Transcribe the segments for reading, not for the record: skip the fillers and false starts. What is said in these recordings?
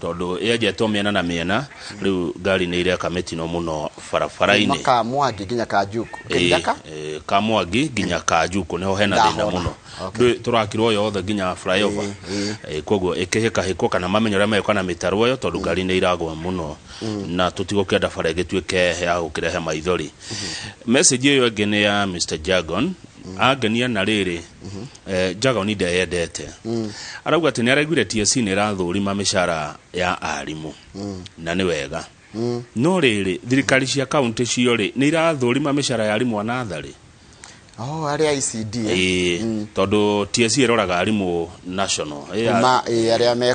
Todo yajetwo miena na miena riu gari ni ire kametino muno farafaraini maka Mwangi ginya Kajuku kinyaka Mwangi ginya Kajuku neho hena thina muno turakirwo yothe ginya flyover koguo ikihika hiko kana mamenyora meko na mitaro yo tondu gari ni iragwa muno na tutigukenda bara gituike ya gukirehe maithori message iyo ngene ya Mr. Jagon agania na riri Jagon inde yendete arauga ati ni araiguire TSC ni rathurima mishara ya arimu na ni wega no riri thirikari cia county cio ri ni irathurima mishara ya arimu anathari ari ICD tondu TSC iroraga arimu national aria me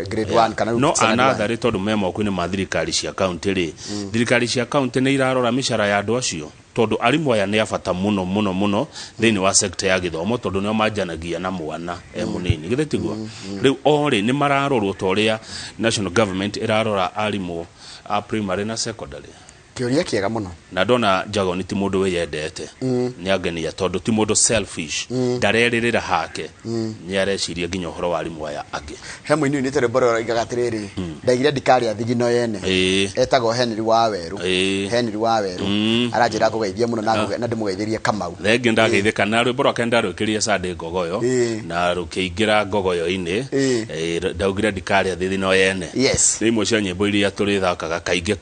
grade 1 kana no anathari tondu memo kwini ma thirikari cia county ri thirikari cia county ni irarora mishara ya andu acio tondu arimu aya ni afata muno thini wa sector ya githomo tondu nio manjanagia na mwana munini githitiguo riu ori ni mararorwo toria national government irarora arimu a primary na secondary kioria kiega muno na ndona Jagon ti mundu weyendete ni agenia tondu ti mundu selfish ndareririra hake ni areciria ginya uhoro wa arimu aya angi hemo ini ni tere boro igatiriri ndaigire ndikari athigino yene etago Henry Waweru arajira kugeithia muno na ndimugeithirie Kamau thenge ndageithika na rwe boro kenda rwikirie Sade Ngogoyo na rukiingira Ngogoyo ini ndaugire ndikari athigino yene rimwe cia nyimbo iria turithakaga kainge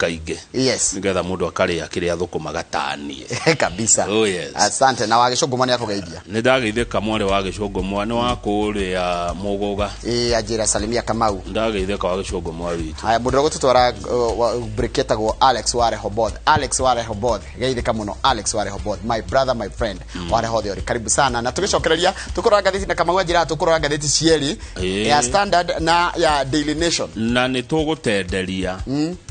nigetha mundu akaria kiria thukuma gatanie kabisa yes. Asante na wagicungumwa ni akugeithia ni ndageithika mwari wagicungumwa ni wakuria muguga ajira salimia Kamau ndageithika wagicungumwa witu haya mundu gututwara briketagwo Alex Warehoboth geithika muno Alex Warehoboth my brother my friend Warehoboth ori karibu sana na tugicokereria tukurora gatheti na Kamau ajira tukurora gatheti cieri ya Standard na ya Daily Nation na ni tugutenderia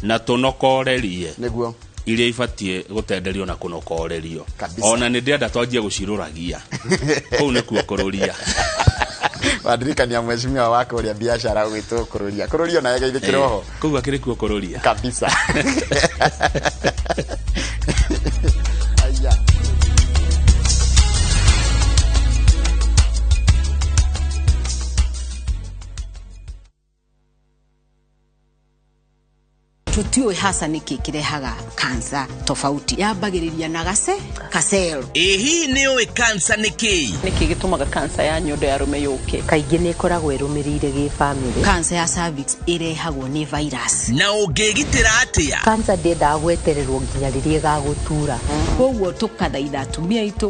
na tunokorerie niguo iria ifatie gutenderio na kunokorerio ona ni ndenda twanjie guciruragia kou ni kuokururia wadirikania mheshimiwa wako uria biashara gwitu kururia na geithikire ho kou akiri kuokururia kabisa tutiwe hasa niki kirehaga kansa tofauti yambagiriria na kasero hii niyo kansa niki gitumaga kansa ya nyondo ya rume yuke kaingi ni koragwo irumirire gi family kansa ya cervix irehagwo ni virus na ungigitira atia kansa ndenda gwetererwo nginya ririe ga gutura koguo tukathaitha atumia itu